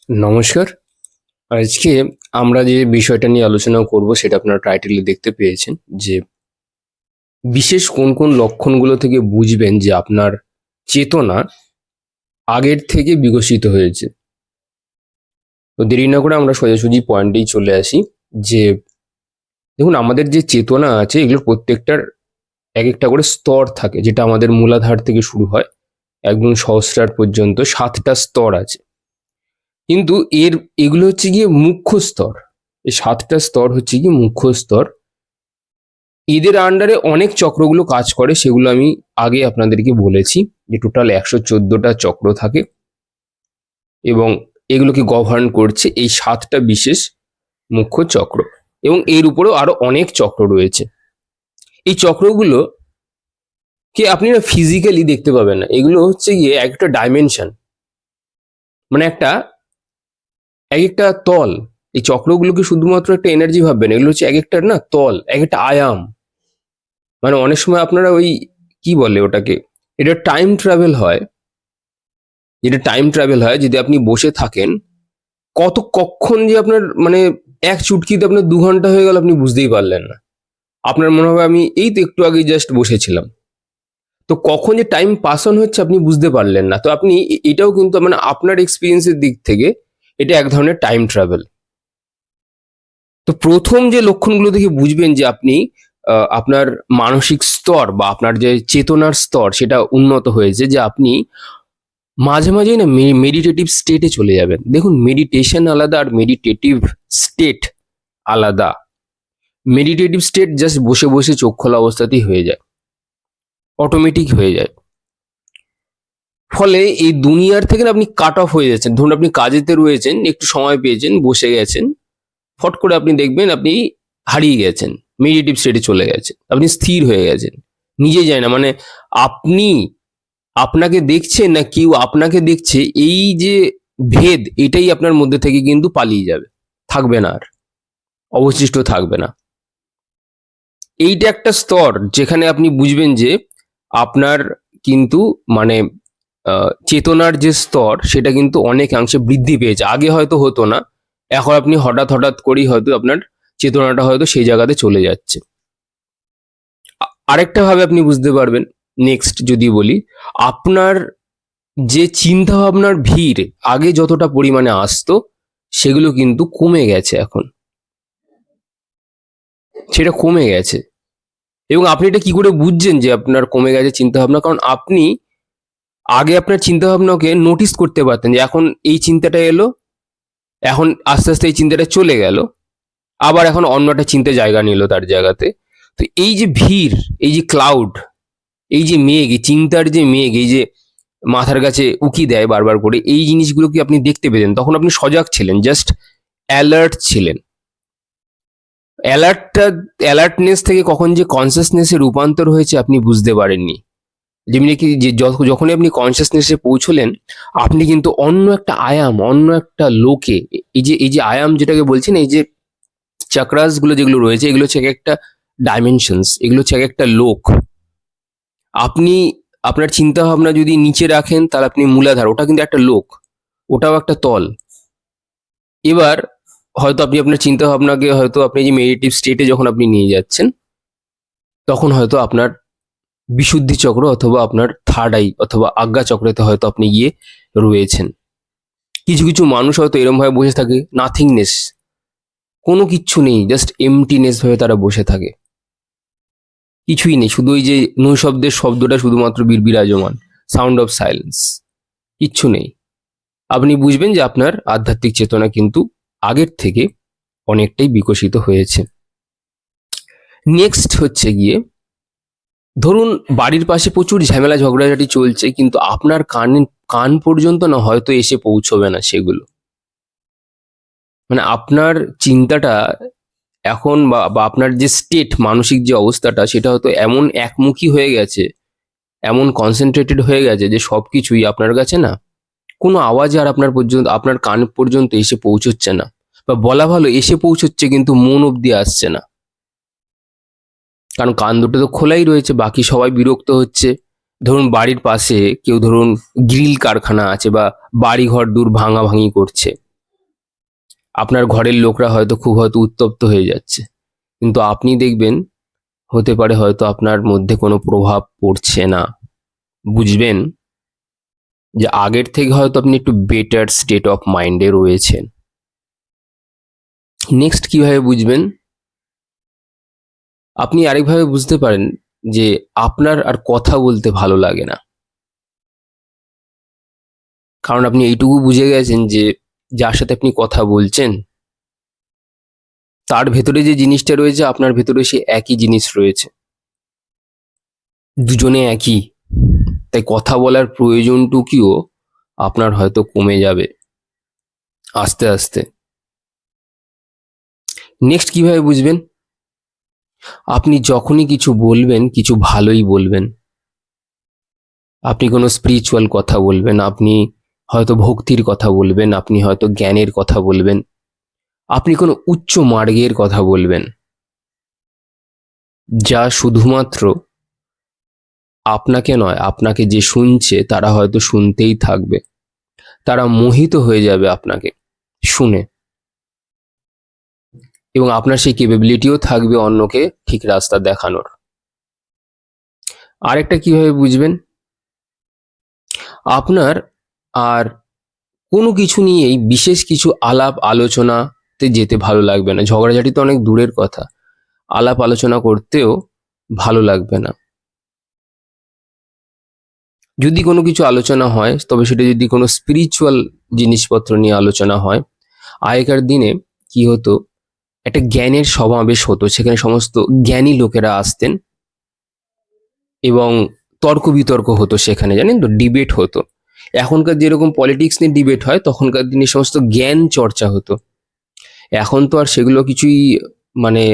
নমস্কার। আজকে আমরা যে বিষয়টা নিয়ে আলোচনা করব সেটা আপনারা টাইটেলে দেখতে পেয়েছেন যে বিশেষ কোন কোন লক্ষণগুলো থেকে বুঝবেন যে আপনার চেতনা আগের থেকে বিকশিত হয়েছে। তো দেরি না করে আমরা সোজাসুজি পয়েন্টেই চলে আসি যে দেখুন, আমাদের যে চেতনা আছে এগুলোর প্রত্যেকটার এক একটা করে স্তর থাকে, যেটা আমাদের মূলাধার থেকে শুরু হয় একদম সহস্রার পর্যন্ত 7টা স্তর আছে। কিন্তু এগুলো হচ্ছে গিয়ে মুখ্য স্তর। এই 7টা স্তর হচ্ছে গিয়ে মুখ্য স্তর। এদের আন্ডারে অনেক চক্রগুলো কাজ করে, সেগুলো আমি আগে আপনাদেরকে বলেছি যে টোটাল 114টা চক্র থাকে এবং এগুলোকে গভর্ন করছে এই 7টা বিশেষ মুখ্য চক্র, এবং এর উপরেও আরো অনেক চক্র রয়েছে। এই চক্রগুলো কে আপনি না ফিজিক্যালি দেখতে পাবেন না, এগুলো হচ্ছে গিয়ে একটা ডাইমেনশন, মানে এক একটা তল। এই চক্রগুলোকে শুধুমাত্র একটা এনার্জি ভাববেন, এগুলো হচ্ছে এক একটা না তল, এক একটা আয়াম। মানে অনেক সময় আপনারা ওই কি বলে ওটাকে, এটা টাইম ট্রাভেল হয়। যেটা টাইম ট্রাভেল হয়, যদি আপনি বসে থাকেন কখন যে আপনার মানে এক চুটকিতে আপনার 2 ঘন্টা হয়ে গেল আপনি বুঝতেই পারলেন না। আপনার মনে হবে আমি এই তো একটু আগে জাস্ট বসেছিলাম। তো কখন যে টাইম পাস অন হচ্ছে আপনি বুঝতে পারলেন না। তো আপনি এটাও কিন্তু মানে আপনার এক্সপিরিয়েন্সের দিক থেকে এটা এক ধরনের টাইম ট্রাভেল। তো প্রথম যে লক্ষণগুলো দেখে বুঝবেন যে আপনি আপনার মানসিক স্তর বা আপনার যে চেতনার স্তর সেটা উন্নত হয়েছে, যে আপনি মাঝে মাঝেই না মেডিটেটিভ স্টেটে চলে যাবেন। দেখুন, মেডিটেশন আলাদা আর মেডিটেটিভ স্টেট আলাদা। মেডিটেটিভ স্টেট জাস্ট বসে বসে চোখ খোলা অবস্থাতেই হয়ে যায়, অটোমেটিক হয়ে যায়। ফলে এই দুনিয়ার থেকে না আপনি কাট অফ হয়ে যাচ্ছেন। ধরুন আপনি কাজেতে রয়েছেন, একটু সময় পেয়েছেন, বসে গেছেন, ফট করে আপনি দেখবেন আপনি হারিয়ে গেছেন, মেডিটেটিভ স্টেটে চলে গেছেন, আপনি স্থির হয়ে গেছেন, নিজে যায় না। মানে আপনি আপনাকে দেখছেন না কেউ আপনাকে দেখছে, এই যে ভেদ, এটাই আপনার মধ্যে থেকে কিন্তু পালিয়ে যাবে, থাকবে না আর, অবশিষ্ট থাকবে না। এইটা একটা স্তর যেখানে আপনি বুঝবেন যে আপনার কিন্তু মানে চেতনার যে স্তর সেটা কিন্তু অনেকাংশে বৃদ্ধি পেয়েছে। আগে হয়তো হতো না, এখন আপনি হঠাৎ হঠাৎ করেই হয়তো আপনার চেতনাটা হয়তো সেই জায়গাতে চলে যাচ্ছে। আরেকটা ভাবে আপনি বুঝতে পারবেন, নেক্সট যদি বলি, আপনার যে চিন্তা ভাবনার ভিড় আগে যতটা পরিমাণে আসতো সেগুলো কিন্তু কমে গেছে এখন, সেটা কমে গেছে। এবং আপনি এটা কি করে বুঝছেন যে আপনার কমে গেছে চিন্তা ভাবনা? কারণ আপনি আগে আপনার চিন্তা ভাবনাকে নোটিস করতে পারতেন যে এখন এই চিন্তাটা এলো, এখন আস্তে আস্তে এই চিন্তাটা চলে গেল, আবার এখন অন্য একটা চিন্তা জায়গা নিল তার জায়গাতে। তো এই যে ভিড়, এই যে ক্লাউড, এই যে মেঘ, এই চিন্তার যে মেঘ, এই যে মাথার কাছে উকি দেয় বারবার করে, এই জিনিসগুলো কি আপনি দেখতে পেতেন? তখন আপনি সজাগ ছিলেন, জাস্ট অ্যালার্ট ছিলেন। অ্যালার্টনেস থেকে কখন যে কনসিয়াসনেসে রূপান্তর হয়েছে আপনি বুঝতে পারেননি। যেমনি কি যে যখনই আপনি কনসিয়াসনেসে পৌঁছলেন, আপনি কিন্তু অন্য একটা আয়াম, অন্য একটা লোকে, এই যে আয়াম যেটাকে বলছেন, এই যে চাকরাস গুলো যেগুলো রয়েছে, এগুলো হচ্ছে এক একটা ডাইমেনশনস, এগুলো হচ্ছে এক একটা লোক। আপনি আপনার চিন্তা ভাবনা যদি নিচে রাখেন তাহলে আপনি মূলাধার, ওটা কিন্তু একটা লোক, ওটাও একটা তল। এবার হয়তো আপনি আপনার চিন্তা ভাবনাকে হয়তো আপনি যে মেডিটেটিভ স্টেটে যখন আপনি নিয়ে যাচ্ছেন, তখন হয়তো আপনার বিশুদ্ধি চক্র অথবা আপনার থার্ড আই অথবা আজ্ঞা চক্রেতে হয়তো আপনি গিয়ে রয়েছেন। কিছু কিছু মানুষ হয়তো এরম ভাবে বসে থাকে, নাথিংনেস, কোনো কিচ্ছু নেই, জাস্ট এমটিনেস ভাবে তারা বসে থাকে, কিছুই নেই, শুধু ওই যে নৈশব্দের শব্দটা শুধুমাত্র বিরাজমান, সাউন্ড অফ সাইলেন্স, কিচ্ছু নেই। আপনি বুঝবেন যে আপনার আধ্যাত্মিক চেতনা কিন্তু আগের থেকে অনেকটাই বিকশিত হয়েছে। নেক্সট হচ্ছে গিয়ে, ধরুন বাড়ির পাশে প্রচুর ঝামেলা ঝগড়াঝাটি চলছে, কিন্তু আপনার কান পর্যন্ত না হয়তো এসে পৌঁছবে না সেগুলো। মানে আপনার চিন্তাটা এখন বা আপনার যে স্টেট, মানসিক যে অবস্থাটা, সেটা হয়তো এমন একমুখী হয়ে গেছে, এমন কনসেন্ট্রেটেড হয়ে গেছে যে সবকিছুই আপনার কাছে না কোনো আওয়াজ আর আপনার কান পর্যন্ত এসে পৌঁছচ্ছে না, বা বলা ভালো এসে পৌঁছচ্ছে কিন্তু মন অব্দি আসছে না। কারণ কান দুটো তো খোলাই রয়েছে, বাকি সবাই বিরক্ত হচ্ছে। ধরুন বাড়ির পাশে কেউ ধরুন গ্রিল কারখানা আছে বা বাড়ি ঘর দূর ভাঙাভাঙি করছে, আপনার ঘরের লোকরা হয়তো খুব উত্তপ্ত হয়ে যাচ্ছে, কিন্তু আপনি দেখবেন হতে পারে হয়তো আপনার মধ্যে কোনো প্রভাব পড়ছে না। বুঝবেন যে আগের থেকে হয়তো আপনি একটু বেটার স্টেট অফ মাইন্ডে রয়েছেন। নেক্সট কিভাবে বুঝবেন? আপনি আরেকভাবে বুঝতে পারেন যে আপনার আর কথা বলতে ভালো লাগে না, কারণ আপনি এইটুকু বুঝে গেছেন যে যার সাথে আপনি কথা বলছেন তার ভেতরে যে জিনিসটা রয়েছে আপনার ভেতরে সে একই জিনিস রয়েছে, দুজনে একই। তাই কথা বলার প্রয়োজনটুকুও আপনার হয়তো কমে যাবে আস্তে আস্তে। নেক্সট কিভাবে বুঝবেন? আপনি যখনই কিছু বলবেন কিছু ভালোই বলবেন। আপনি কোনো স্পিরিচুয়াল কথা বলবেন, আপনি হয়তো ভক্তির কথা বলবেন, আপনি হয়তো জ্ঞানের কথা বলবেন, আপনি কোনো উচ্চ মার্গের কথা বলবেন, যা শুধুমাত্র আপনাকে নয়, আপনাকে যে শুনছে তারা হয়তো শুনতেই থাকবে, তারা মোহিত হয়ে যাবে আপনাকে শুনে, এবং আপনার সেই ক্যাপাবিলিটিও থাকবে অন্যকে ঠিক রাস্তা দেখানোর। আরেকটা কিভাবে বুঝবেন? আপনার আর কোনো কিছু নিয়েই বিশেষ কিছু আলাপ আলোচনাতে যেতে ভালো লাগবে না। ঝগড়াঝাটি তো অনেক দূরের কথা, আলাপ আলোচনা করতেও ভালো লাগবে না। যদি কোনো কিছু আলোচনা হয় তবে সেটা যদি কোনো স্পিরিচুয়াল জিনিসপত্র নিয়ে আলোচনা হয়। আগেকার দিনে কি হতো, একটা জ্ঞানের সমাবেশ হতো, সেখানে সমস্ত জ্ঞানী লোকেরা আসতেন এবং তর্ক বিতর্ক হতো সেখানে, জানেন তো, ডিবেট হতো। এখনকার যেরকম পলিটিক্স নিয়ে ডিবেট হয়, তখনকার দিনে সমস্ত জ্ঞান চর্চা হতো। এখন তো আর সেগুলো কিছুই মানে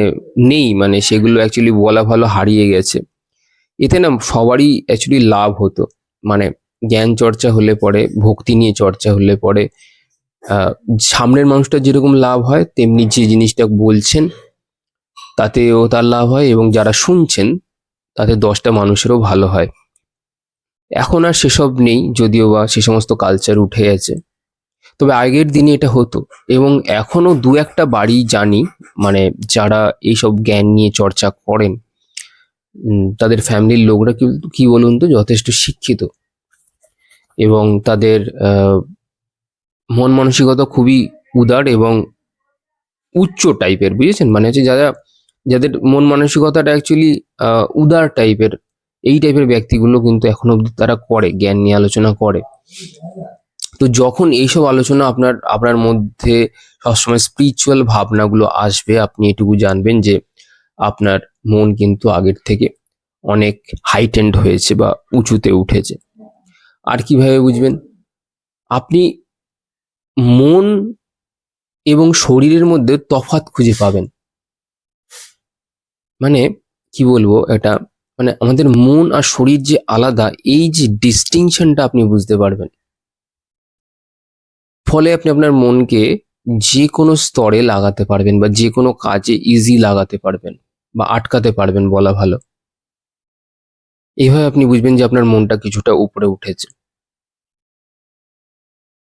নেই, মানে সেগুলো অ্যাকচুয়ালি বলা ভালো হারিয়ে গেছে। এতে না সবারই অ্যাকচুয়ালি লাভ হতো, মানে জ্ঞান চর্চা হলে পরে, ভক্তি নিয়ে চর্চা হলে পরে আহ, সামনের মানুষটা যেরকম লাভ হয়, তেমনি যে জিনিসটা বলছেন তাতেও তার লাভ হয়, এবং যারা শুনছেন তাতে 10টা মানুষেরও ভালো হয়। এখন আর সেসব নেই, যদিও বা সে সমস্ত কালচার উঠে গেছে, তবে আগের দিনে এটা হতো। এবং এখনো দু একটা বাড়ি জানি, মানে যারা এইসব জ্ঞান নিয়ে চর্চা করেন, তাদের ফ্যামিলির লোকরা কিন্তু কি বলুন তো যথেষ্ট শিক্ষিত, এবং তাদের মন মানসিকতা খুবই উদার এবং উচ্চ টাইপের, বুঝেছেন? মানে হচ্ছে যারা, যাদের মন মানসিকতাটা অ্যাকচুয়ালি উদার টাইপের, এই টাইপের ব্যক্তিগুলো কিন্তু এখনো অব্দি তারা করে, জ্ঞান নিয়ে আলোচনা করে। তো যখন এইসব আলোচনা আপনার আপনার মধ্যে সবসময় স্পিরিচুয়াল ভাবনাগুলো আসবে, আপনি এটুকু জানবেন যে আপনার মন কিন্তু আগের থেকে অনেক হাইটেন্ড হয়েছে বা উঁচুতে উঠেছে। আর কিভাবে বুঝবেন? আপনি মন এবং শরীরের মধ্যে তফাৎ খুঁজে পাবেন। মানে কি বলবো এটা, মানে আমাদের মন আর শরীর যে আলাদা, এই যে ডিস্টিংশনটা আপনি বুঝতে পারবেন। ফলে আপনি আপনার মনকে যে কোনো স্তরে লাগাতে পারবেন বা যে কোনো কাজে ইজি লাগাতে পারবেন বা আটকাতে পারবেন বলা ভালো। এইভাবে আপনি বুঝবেন যে আপনার মনটা কিছুটা উপরে উঠেছে।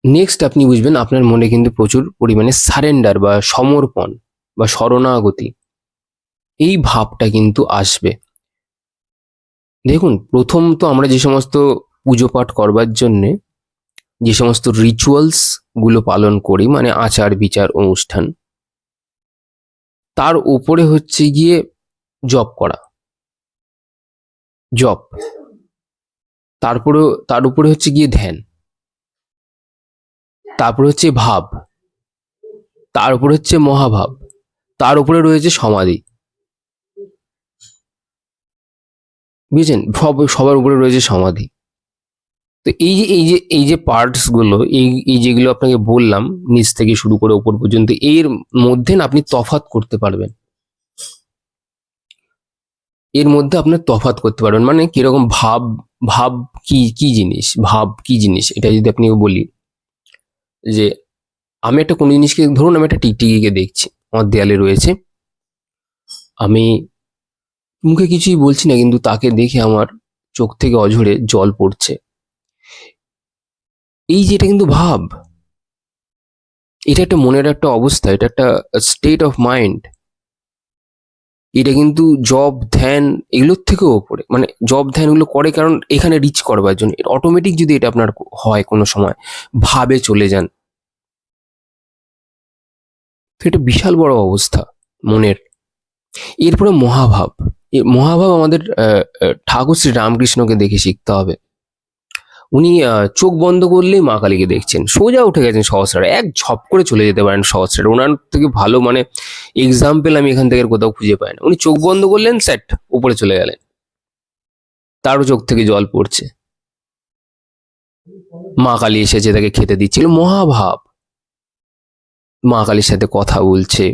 নেক্সট আপনি বুঝবেন আপনার মনে কিন্তু প্রচুর পরিমাণে সারেন্ডার বা সমর্পণ বা শরণাগতি, এই ভাবটা কিন্তু আসবে। দেখুন, প্রথম তো আমরা যে সমস্ত পুজো পাঠ করবার জন্যে যে সমস্ত রিচুয়ালস গুলো পালন করি, মানে আচার বিচার অনুষ্ঠান, তার উপরে হচ্ছে গিয়ে জপ করা, জপ, তারপরে তার উপরে হচ্ছে গিয়ে ধ্যান, তারপরে হচ্ছে ভাব, তার উপরে হচ্ছে মহাভাব, তার উপরে রয়েছে সমাধি। বুঝেছেন? সবার উপরে রয়েছে সমাধি। তো এই যে পার্টস গুলো, এই যেগুলো আপনাকে বললাম, নিচ থেকে শুরু করে উপর পর্যন্ত, এর মধ্যে না আপনি তফাৎ করতে পারবেন। এর মধ্যে আপনার তফাৎ করতে পারবেন, মানে কিরকম ভাব, ভাব কি কি জিনিস, ভাব কি জিনিস, এটা যদি আপনি বলি যে আমি একটা কোনো জিনিসকে, ধরুন আমি একটা টিকটিকিকে দেখছি, আমার দেয়ালে রয়েছে, আমি মুখে কিছুই বলছি না, কিন্তু তাকে দেখে আমার চোখ থেকে অঝরে জল পড়ছে। এই যে এটা কিন্তু ভাব, এটা একটা মনের একটা অবস্থা, এটা একটা স্টেট অফ মাইন্ড। এটা কিন্তু জব ধ্যান এগুলোর থেকেও ওপরে, মানে জব ধ্যান এগুলো করে কারণ এখানে রিচ করবার জন্য। অটোমেটিক যদি এটা আপনার হয় কোনো সময়, ভাবে চলে যান, তো এটা বিশাল বড় অবস্থা মনের। এরপরে মহাভাব। মহাভাব আমাদের ঠাকুর শ্রী রামকৃষ্ণকে দেখে শিখতে হবে। উনি চোখ বন্ধ করলেই মা কালীকে দেখছেন, সোজা উঠে গেছেন সহস্রারে, এক ঝপ করে চলে যেতে পারেন সহস্রারে। ওনার থেকে ভালো মানে এক্সাম্পল আমি এখান থেকে আর কোথাও খুঁজে পাই না। উনি চোখ বন্ধ করলেন, সেট, উপরে চলে গেলেন, তারও চোখ থেকে জল পড়ছে। মা কালী এসেছে, তাকে খেতে দিচ্ছিল, মহাভাব। মা কালীর সাথে কথা বলছে,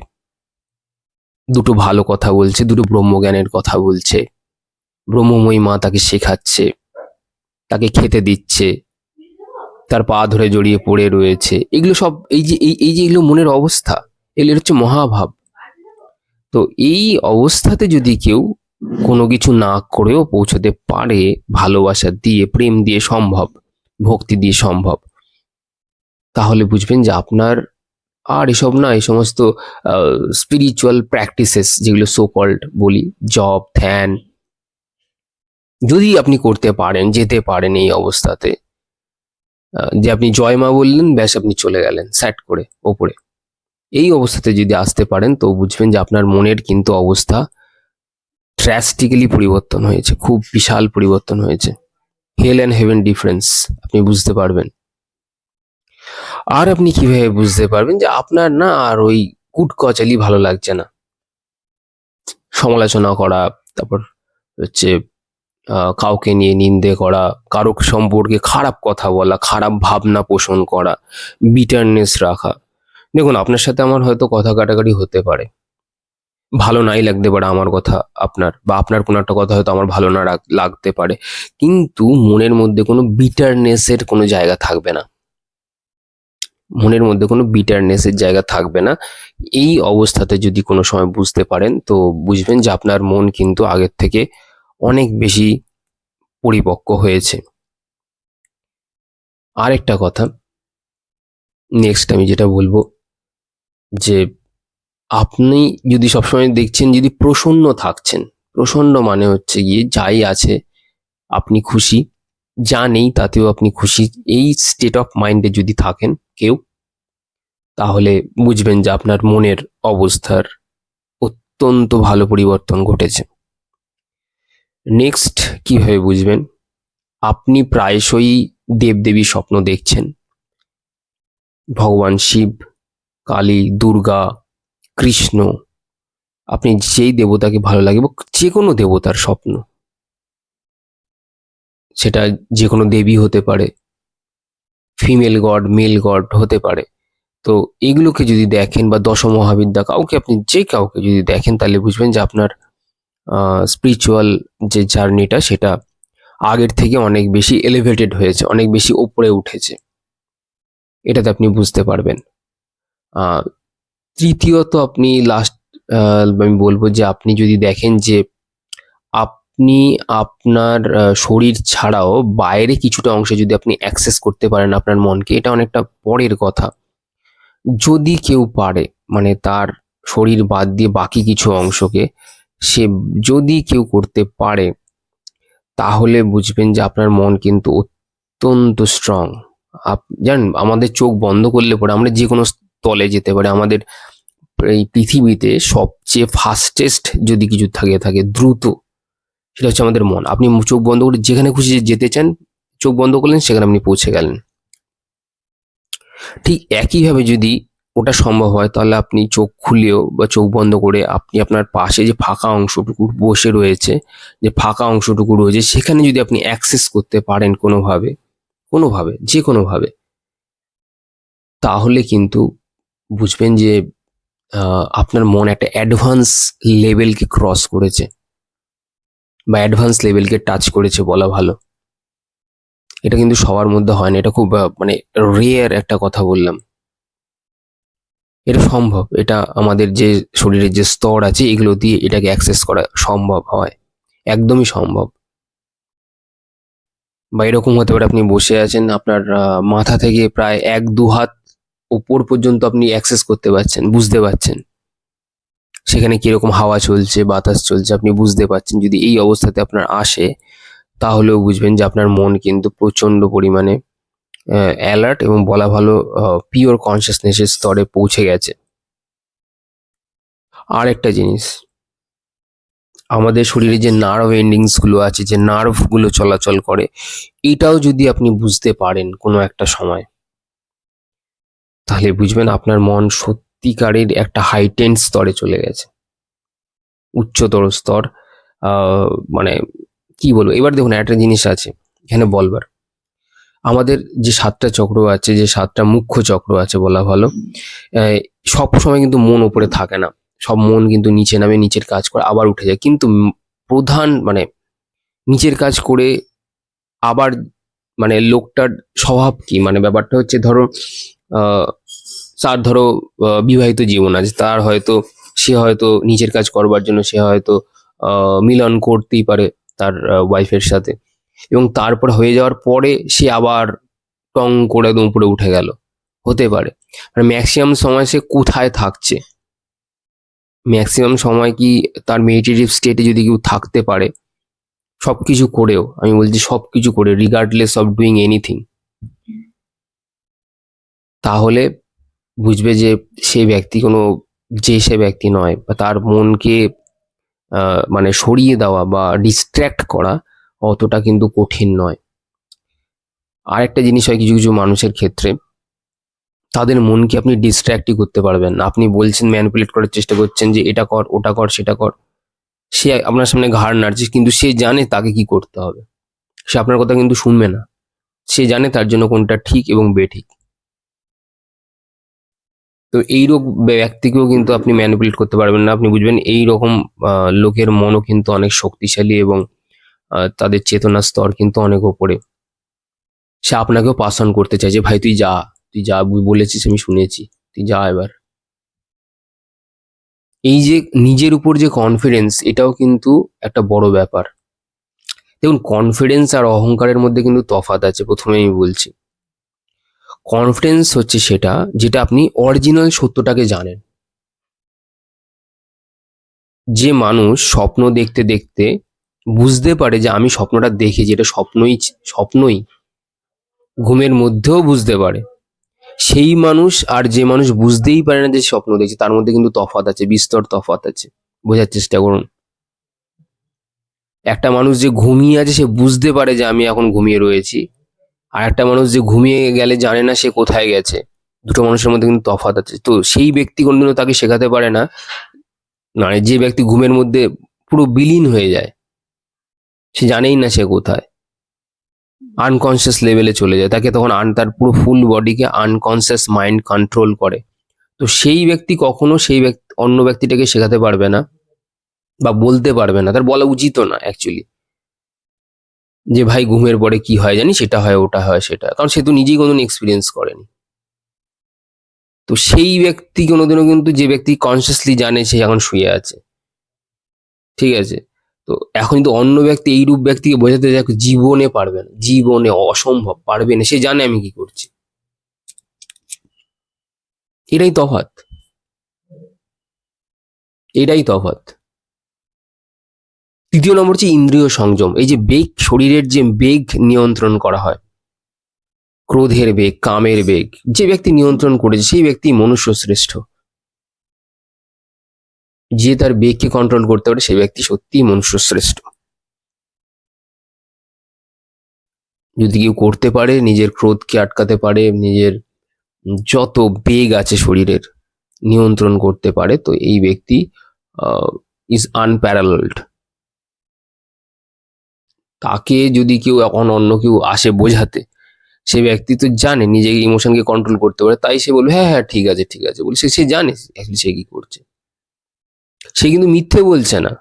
দুটো ভালো কথা বলছে, দুটো ব্রহ্মজ্ঞানের কথা বলছে, ব্রহ্মময়ী মা তাকে শেখাচ্ছে, তাকে খেতে দিচ্ছে, তার পা ধরে জড়িয়ে পড়ে রয়েছে। এগুলো সব এই যে এগুলো মনের অবস্থা, এগুলো হচ্ছে মহাভাব। তো এই অবস্থাতে যদি কেউ কোনো কিছু না করেও পৌঁছতে পারে, ভালোবাসা দিয়ে, প্রেম দিয়ে সম্ভব, ভক্তি দিয়ে সম্ভব, তাহলে বুঝবেন যে আপনার আর এসব না, এই সমস্ত স্পিরিচুয়াল প্র্যাকটিসেস যেগুলো সো কল্ড বলি, জপ ধ্যান, যদি আপনি করতে পারেন, যেতে পারেন এই অবস্থাতে, যে আপনি জয় মা বললেন, ব্যাস আপনি চলে গেলেন স্যাট করে ওপরে, এই অবস্থাতে যদি আসতে পারেন, তো বুঝবেন যে আপনার মনের কিন্তু অবস্থা ড্রাস্টিক্যালি পরিবর্তন হয়েছে, খুব বিশাল পরিবর্তন হয়েছে। হেল অ্যান্ড হেভেন ডিফারেন্স আপনি বুঝতে পারবেন। আর আপনি কিভাবে বুঝতে পারবেন যে আপনার না আর ওই কুটকচালি ভালো লাগছে না, সমালোচনা করা, তারপর হচ্ছে কাউকে নিয়ে নিন্দে করা, কারো সম্পর্কে খারাপ কথা বলা, খারাপ ভাবনা পোষণ করা, বিটারনেস রাখা। দেখুন, আপনার সাথে আমার হয়তো কথা কাটাকাটি হতে পারে, ভালো নাই লাগতে পারে আমার কথা আপনার, বা আপনার কোনো একটা কথা হয়তো আমার ভালো না লাগতে পারে, কিন্তু মনের মধ্যে কোনো বিটারনেসের কোনো জায়গা থাকবে না, মনের মধ্যে কোনো বিটারনেসের জায়গা থাকবে না। এই অবস্থাতে যদি কোনো সময় বুঝতে পারেন, তো বুঝবেন যে আপনার মন কিন্তু আগের থেকে অনেক বেশি পরিপক্ক হয়েছে। আরেকটা কথা, নেক্সট আমি যেটা বলবো, যে আপনি যদি সবসময় দেখছেন যদি প্রসন্ন থাকছেন, প্রসন্ন মানে হচ্ছে গিয়ে যাই আছে আপনি খুশি, যা নেই তাতেও আপনি খুশি, এই স্টেট অফ মাইন্ডে যদি থাকেন কেউ, তাহলে বুঝবেন যে আপনার মনের অবস্থার অত্যন্ত ভালো পরিবর্তন ঘটেছে। নেক্সট কিভাবে বুঝবেন, আপনি প্রায়শই দেবদেবীর স্বপ্ন দেখছেন, ভগবান শিব, কালী, দুর্গা, কৃষ্ণ, আপনি যেই দেবতাকে ভালো লাগে বা যে কোনো দেবতার স্বপ্ন, সেটা যে কোনো দেবী হতে পারে, ফিমেল গড মেল গড হতে পারে। তো এগুলোকে যদি দেখেন, বা দশমহাবিদ্যা, কাউকে আপনি যে কাউকে যদি দেখেন, তাহলে বুঝবেন যে আপনার স্পিরিচুয়াল যে জার্নিটা সেটা আগের থেকে অনেক বেশি এলিভেটেড হয়েছে, অনেক বেশি ওপরে উঠেছে, এটাতে আপনি বুঝতে পারবেন। আহ, তৃতীয়ত আপনি লাস্ট আমি বলবো যে আপনি যদি দেখেন যে আপনি আপনার শরীর ছাড়াও বাইরে কিছুটা অংশে যদি আপনি অ্যাক্সেস করতে পারেন আপনার মনকে, এটা অনেকটা পরের কথা। যদি কেউ পারে, মানে তার শরীর বাদ দিয়ে বাকি কিছু অংশকে সে যদি কেউ করতে পারে, তাহলে বুঝবেন যে আপনার মন কিন্তু অত্যন্ত স্ট্রং। জানেন, আমাদের চোখ বন্ধ করলে পরে আমরা যে কোনো স্থলে যেতে পারি। আমাদের এই পৃথিবীতে সবচেয়ে ফাস্টেস্ট যদি কিছু থাকে দ্রুত, সেটা হচ্ছে আমাদের মন। আপনি চোখ বন্ধ করে যেখানে খুশি যেতে চান, চোখ বন্ধ করলেন, সেখানে আপনি পৌঁছে গেলেন। ঠিক একইভাবে যদি ওটা সম্ভব হয়, তাহলে আপনি চোখ খুলেও বা চোখ বন্ধ করে আপনি আপনার পাশে যে ফাঁকা অংশটুকু বসে রয়েছে, যে ফাঁকা অংশটুকু রয়েছে, সেখানে যদি আপনি অ্যাক্সেস করতে পারেন কোনোভাবে, কোনোভাবে যে কোনোভাবে, তাহলে কিন্তু বুঝবেন যে আপনার মন একটা অ্যাডভান্স লেভেলকে ক্রস করেছে, বা অ্যাডভান্স লেভেলকে টাচ করেছে বলা ভালো। এটা কিন্তু সবার মধ্যে হয় না, এটা খুব মানে রেয়ার একটা কথা বললাম। এটা সম্ভব, এটা আমাদের যে শরীরের যে স্তর আছে এগুলো দিয়ে এটাকে অ্যাক্সেস করা সম্ভব হয়, একদমই সম্ভব। বা এরকম হতে পারে আপনি বসে আছেন, আপনার মাথা থেকে প্রায় 1-2 হাত ওপর পর্যন্ত আপনি অ্যাক্সেস করতে পারছেন, বুঝতে পারছেন সেখানে কিরকম হাওয়া চলছে, বাতাস চলছে, আপনি বুঝতে পারছেন। যদি এই অবস্থাতে আপনার আসে, তাহলেও বুঝবেন যে আপনার মন কিন্তু প্রচন্ড পরিমাণে অ্যালার্ট এবং বলা ভালো পিওর কনসিয়াসনেসের স্তরে পৌঁছে গেছে। আর একটা জিনিস, আমাদের শরীরে যে নার্ভ এন্ডিংস গুলো আছে, যে নার্ভ গুলো চলাচল করে, এটাও যদি আপনি বুঝতে পারেন কোনো একটা সময়, তাহলে বুঝবেন আপনার মন সত্যিকারের একটা হাইটেন্ড স্তরে চলে গেছে, উচ্চতর স্তর। মানে কি বলবো, এবার দেখুন একটা জিনিস আছে এখানে বলবার। আমাদের যে ৭টা চক্র আছে, যে ৭টা মুখ্য চক্র আছে বলা ভালো, সব সময় কিন্তু মন ওপরে থাকে না। সব মন কিন্তু নিচে নামে, নিচের কাজ করে আবার উঠে যায়। কিন্তু প্রধান মানে নিচের কাজ করে আবার, মানে লোকটার স্বভাব কি, মানে ব্যাপারটা হচ্ছে ধরো আহ, তার ধরো বিবাহিত জীবন আছে, তার হয়তো সে হয়তো নিজের কাজ করবার জন্য সে হয়তো মিলন করতেই পারে তার ওয়াইফের সাথে, এবং তারপর হয়ে যাওয়ার পরে সে আবার টং করে একদম উপরে উঠে গেল, হতে পারে। মানে ম্যাক্সিমাম সময় সে কোথায় থাকছে, ম্যাক্সিমাম সময় কি তার মেডিটেটিভ স্টেটে যদি কেউ থাকতে পারে, সবকিছু করেও, আমি বলছি সবকিছু করে, রিগার্ডলেস অফ ডুইং এনিথিং, তাহলে বুঝবে যে সে ব্যক্তি কোনো, যে সে ব্যক্তি নয়, বা তার মনকে মানে সরিয়ে দেওয়া বা ডিস্ট্র্যাক্ট করা অতটা কিন্তু কঠিন নয়। আর একটা জিনিস হয় কিছু কিছু মানুষের ক্ষেত্রে, তাদের মনকে আপনি ডিস্ট্র্যাক্টই করতে পারবেন না। আপনি বলছেন, ম্যানিপুলেট করার চেষ্টা করছেন যে এটা কর, ওটা কর, সেটা কর, সে আপনার সামনে ঘাড় নাড়ছে, কিন্তু সে জানে তাকে কি করতে হবে। সে আপনার কথা কিন্তু শুনবে না, সে জানে তার জন্য কোনটা ঠিক এবং বেঠিক। তো এইরকম ব্যক্তিকেও কিন্তু আপনি ম্যানিপুলেট করতে পারবেন না। আপনি বুঝবেন এইরকম লোকের মনও কিন্তু অনেক শক্তিশালী, এবং তাদের চেতনার স্তর কিন্তু অনেক ওপরে। সে আপনাকেও পাস অন করতে চাই যে ভাই তুই যা, তুই যা বলেছিস আমি শুনেছি, তুই যা এবার। এই যে নিজের উপর যে কনফিডেন্স, এটাও কিন্তু একটা বড় ব্যাপার। দেখুন, কনফিডেন্স আর অহংকারের মধ্যে কিন্তু তফাৎ আছে, প্রথমে আমি বলছি। কনফিডেন্স হচ্ছে সেটা যেটা আপনি অরিজিনাল সত্যটাকে জানেন। যে মানুষ স্বপ্ন দেখতে দেখতে বুঝতে পারে যে আমি স্বপ্নটা দেখেছি, এটা স্বপ্নই, স্বপ্নই, ঘুমের মধ্যেও বুঝতে পারে, সেই মানুষ আর যে মানুষ বুঝতেই পারে না যে স্বপ্ন দেখছে, তার মধ্যে কিন্তু তফাৎ আছে, বিস্তর তফাৎ আছে। বোঝার চেষ্টা করুন। একটা মানুষ যে ঘুমিয়ে আছে সে বুঝতে পারে যে আমি এখন ঘুমিয়ে রয়েছি, আর একটা মানুষ যে ঘুমিয়ে গেলে জানে না সে কোথায় গেছে। দুটো মানুষের মধ্যে কিন্তু তফাৎ আছে। তো সেই ব্যক্তি কোনদিনও তাকে শেখাতে পারে না, মানে যে ব্যক্তি ঘুমের মধ্যে পুরো বিলীন হয়ে যায়, সে জানেই না সে কোথায়, আনকনসিয়াস লেভেলে চলে যায়, তাকে তখন তার পুরো ফুল বডিকে আনকনসিয়াস মাইন্ড কন্ট্রোল করে। তো সেই ব্যক্তি কখনো সেই ব্যক্তি অন্য ব্যক্তিটাকে শেখাতে পারবে না বা বলতে পারবে না, তার বলা উচিতও না অ্যাকচুয়ালি, যে ভাই ঘুমের পরে কি হয় জানি, সেটা হয়, ওটা হয়, সেটা, কারণ সে তো নিজেই কোনোদিন এক্সপিরিয়েন্স করেনি। তো সেই ব্যক্তি কোনোদিনও কিন্তু, যে ব্যক্তি কনসিয়াসলি জানে সে এখন শুয়ে আছে, ঠিক আছে, তো এখন কিন্তু অন্য ব্যক্তি এইরূপ ব্যক্তিকে বোঝাতে যায় জীবনে পারবে না, জীবনে অসম্ভব, পারবে না, সে জানে আমি কি করছি। এটাই তফাৎ, এটাই তফাৎ। তৃতীয় নম্বর হচ্ছে ইন্দ্রিয় সংযম। এই যে বেগ, শরীরের যে বেগ নিয়ন্ত্রণ করা হয়, ক্রোধের বেগ, কামের বেগ, যে ব্যক্তি নিয়ন্ত্রণ করেছে সেই ব্যক্তি মনুষ্য শ্রেষ্ঠ। যে তার বেগকে কন্ট্রোল করতে পারে সেই ব্যক্তি সত্যিই মনুষ্য শ্রেষ্ঠ। যদি কেউ করতে পারে, নিজের ক্রোধকে আটকাতে পারে, নিজের যত বেগ আছে শরীরের নিয়ন্ত্রণ করতে পারে, তো এই ব্যক্তি ইজ আনপ্যারালড। তাকে যদি কেউ, এখন অন্য কেউ আসে বোঝাতে, সে ব্যক্তি তো জানে নিজেকে ইমোশনকে কন্ট্রোল করতে পারে, তাই সে বলবে হ্যাঁ হ্যাঁ ঠিক আছে ঠিক আছে বলে, সে জানে actually সে কি করছে। সে কিন্তু মিথ্যে বলছে না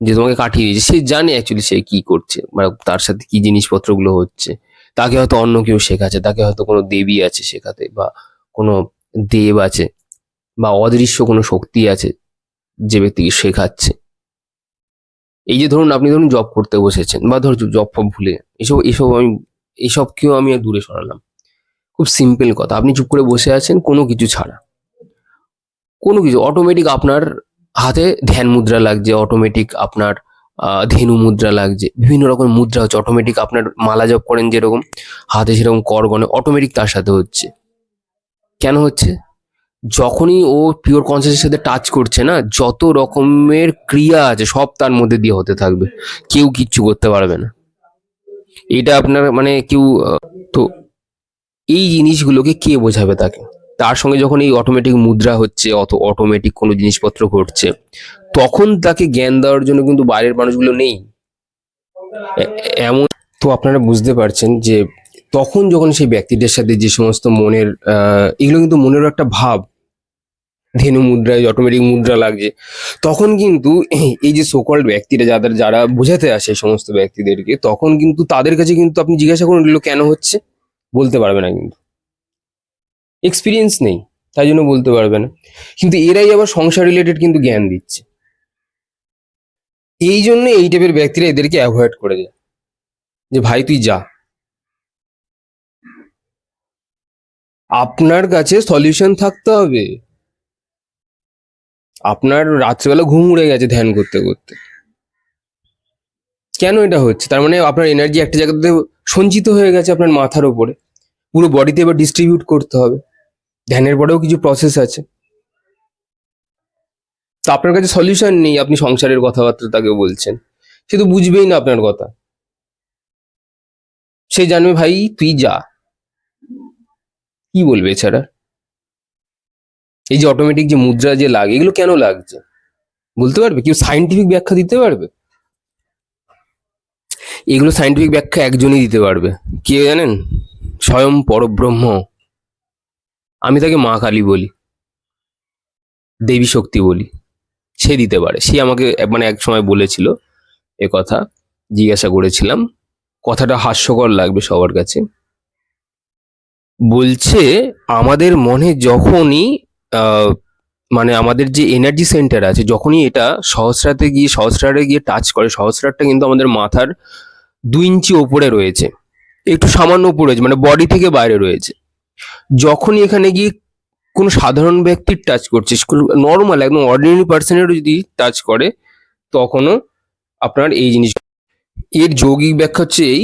যে তোমাকে কাটিয়ে দিয়েছে, সে জানে অ্যাকচুয়ালি সে কি করছে, মানে তার সাথে কি জিনিসপত্রগুলো হচ্ছে। তাকে হয়তো অন্য কেউ শেখাচ্ছে, তাকে হয়তো কোনো দেবী আছে শেখাতে, বা কোনো দেব আছে, বা অদৃশ্য কোনো শক্তি আছে যে ব্যক্তিকে শেখাচ্ছে। এই যে ধরুন আপনি ধরুন জব করতে বসেছেন, বা ধরুন জব ফব ভুলে এসব এসব আমি, এসবকেও আমি দূরে সরালাম। খুব সিম্পল কথা, আপনি চুপ করে বসে আছেন কোনো কিছু ছাড়া, কোনো কিছু অটোমেটিক আপনার হাতে ধ্যান মুদ্রা লাগছে, অটোমেটিক আপনার ধেনু মুদ্রা লাগছে, বিভিন্ন রকম মুদ্রা হচ্ছে অটোমেটিক, আপনার মালা জপ করেন যেরকম হাতে সেরকম কর গণে অটোমেটিক তার সাথে হচ্ছে। কেন হচ্ছে? যখনই ও পিওর কনসিয়াসের সাথে টাচ করছে না, যত রকমের ক্রিয়া আছে সব তার মধ্যে দিয়ে হতে থাকবে, কেউ কিচ্ছু করতে পারবে না। এটা আপনার মানে কেউ তো এই জিনিসগুলোকে কে বোঝাবে তাকে? তার সঙ্গে যখন এই অটোমেটিক মুদ্রা হচ্ছে, অটোমেটিক কোনো জিনিসপত্র ঘটছে, তখন তাকে জ্ঞান দেওয়ার জন্য কিন্তু বাইরের মানুষগুলো নেই। এমন তো আপনারা বুঝতে পারছেন যে তখন যখন সেই ব্যক্তিদের সাথে যে সমস্ত মনের এগুলো কিন্তু মনেরও একটা ভাব, ধেনু মুদ্রায় অটোমেটিক মুদ্রা লাগছে, তখন কিন্তু এই যে সোকল্ড ব্যক্তিরা যারা বোঝাতে আসে এই সমস্ত ব্যক্তিদেরকে, তখন কিন্তু তাদের কাছে কিন্তু আপনি জিজ্ঞাসা করুন এগুলো কেন হচ্ছে, বলতে পারবে না, কিন্তু এক্সপিরিয়েন্স নেই তাই জন্য বলতে পারবে না। কিন্তু এরাই আবার সংসার রিলেটেড কিন্তু জ্ঞান দিচ্ছে, এই জন্য এই টাইপের ব্যক্তিরা এদেরকে অ্যাভয়েড করে যায় যে ভাই তুই যা, আপনার কাছে সলিউশন থাকতে হবে। আপনার রাত্রেবেলা ঘুম উড়ে গেছে ধ্যান করতে করতে, কেন এটা হচ্ছে? তার মানে আপনার এনার্জি একটা জায়গাতে সঞ্চিত হয়ে গেছে আপনার মাথার উপরে, পুরো বডিতে এবার ডিস্ট্রিবিউট করতে হবে। ধ্যানের পরেও কিছু প্রসেস আছে, তো আপনার কাছে সলিউশন নেই, আপনি সংসারের কথাবার্তা তাকে বলছেন, সে তো বুঝবেই না আপনার কথা। সে জানবে ভাই তুই যা, কি বলবে এছাড়া? এই যে অটোমেটিক যে মুদ্রা যে লাগে, এগুলো কেন লাগছে বলতে পারবে কেউ? সাইন্টিফিক ব্যাখ্যা দিতে পারবে? এগুলো সাইন্টিফিক ব্যাখ্যা একজনই দিতে পারবে, কে জানেন? স্বয়ং পরব্রহ্ম। আমি তাকে মা কালী বলি, দেবী শক্তি বলি, সে দিতে পারে। সে আমাকে মানে এক সময় বলেছিল এ কথা, জিজ্ঞাসা করেছিলাম, কথাটা হাস্যকর লাগবে সবার কাছে। বলছে আমাদের মনে যখনই মানে আমাদের যে এনার্জি সেন্টার আছে, যখনই এটা সহস্রারে গিয়ে টাচ করে, সহস্রারটা কিন্তু আমাদের মাথার 2 ইঞ্চি ওপরে রয়েছে, একটু সামান্য উপরে রয়েছে, মানে বডি থেকে বাইরে রয়েছে। যখনই এখানে গিয়ে কোনো সাধারণ ব্যক্তির টাচ করছে, নর্মাল একদম অর্ডিনারি পার্সনেরও যদি টাচ করে, তখনও আপনার এই জিনিস, এর যৌগিক ব্যাখ্যা হচ্ছে এই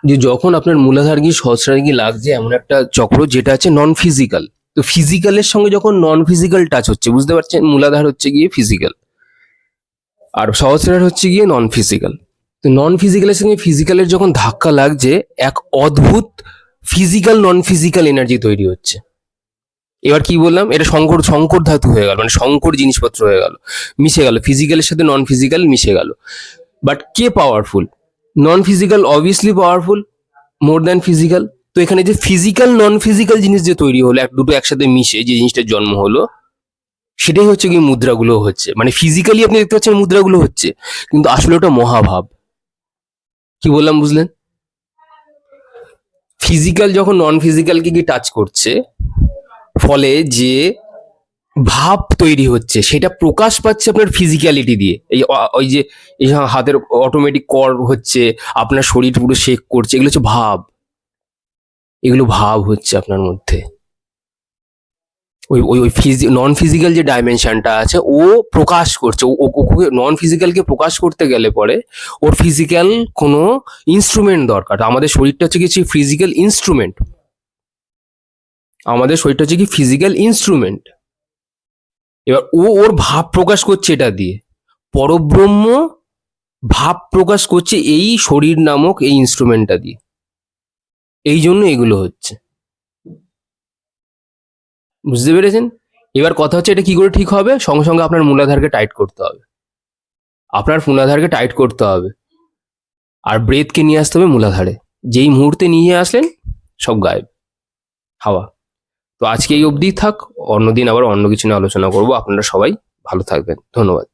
যে যখন আপনার মূলাধার গিয়ে সহস্রার গিয়ে লাগছে এমন একটা চক্র যেটা আছে নন ফিজিক্যাল, তো ফিজিক্যালের সঙ্গে যখন নন ফিজিক্যাল টাচ হচ্ছে, বুঝতে পারছেন, মূলাধার হচ্ছে গিয়ে ফিজিক্যাল আর সহস্রার হচ্ছে গিয়ে নন ফিজিক্যাল, তো নন ফিজিক্যালের সঙ্গে ফিজিক্যালের যখন ধাক্কা লাগছে, এক অদ্ভুত ফিজিক্যাল নন ফিজিক্যাল এনার্জি তৈরি হচ্ছে। এবার কি বললাম, এটা সংকর সংকর ধাতু হয়ে গেল, মানে সংকর জিনিসপত্র হয়ে গেল, মিশে গেল, ফিজিক্যালের সাথে নন ফিজিক্যাল মিশে গেল। But K powerful? Non physical obviously powerful more than physical. তো এখানে যে ফিজিক্যাল নন ফিজিক্যাল জিনিস যে তৈরি হলো, দুটো একসাথে মিশে যে জিনিসটার জন্ম হলো, সেটাই হচ্ছে কি মুদ্রাগুলো হচ্ছে। মানে ফিজিক্যালি আপনি দেখতে পাচ্ছেন মুদ্রাগুলো হচ্ছে, কিন্তু আসলে ওটা মহাভাব। কি বললাম বুঝলেন? ফিজিক্যাল যখন নন ফিজিক্যালকে গিয়ে টাচ করছে, ফলে যে ভাব তৈরি হচ্ছে সেটা প্রকাশ পাচ্ছে আপনার ফিজিক্যালিটি দিয়ে। ওই যে এই হাতের অটোমেটিক কর হচ্ছে, আপনার শরীর পুরো শেক করছে, এগুলো হচ্ছে ভাব, এগুলো ভাব হচ্ছে আপনার মধ্যে। ওই ওই ওই নন ফিজিক্যাল যে ডাইমেনশনটা আছে ও প্রকাশ করছে, ওকে নন ফিজিক্যালকে প্রকাশ করতে গেলে পরে ওর ফিজিক্যাল কোনো ইনস্ট্রুমেন্ট দরকার। আমাদের শরীরটা হচ্ছে কি ফিজিক্যাল ইনস্ট্রুমেন্ট, আমাদের শরীরটা হচ্ছে কি ফিজিক্যাল ইনস্ট্রুমেন্ট। এবার ওর ভাব প্রকাশ করছে এটা দিয়ে, পরব্রহ্ম ভাব প্রকাশ করছে এই শরীর নামক এই ইনস্ট্রুমেন্টটা দিয়ে, এই জন্য এগুলো হচ্ছে। বুঝতে পেরেছেন? এবার কথা হচ্ছে এটা কি করে ঠিক হবে? সঙ্গে সঙ্গে আপনার মূলাধারকে টাইট করতে হবে, আপনার মূলাধারকে টাইট করতে হবে, আর ব্রেথকে নিয়ে আসতে হবে মূলাধারে। যেই মুহূর্তে নিয়ে আসলেন সব গায়েব হাওয়া। তো আজকে এই অবধি থাক, অন্যদিন আবার অন্য কিছু নিয়ে আলোচনা করবো। আপনারা সবাই ভালো থাকবেন, ধন্যবাদ।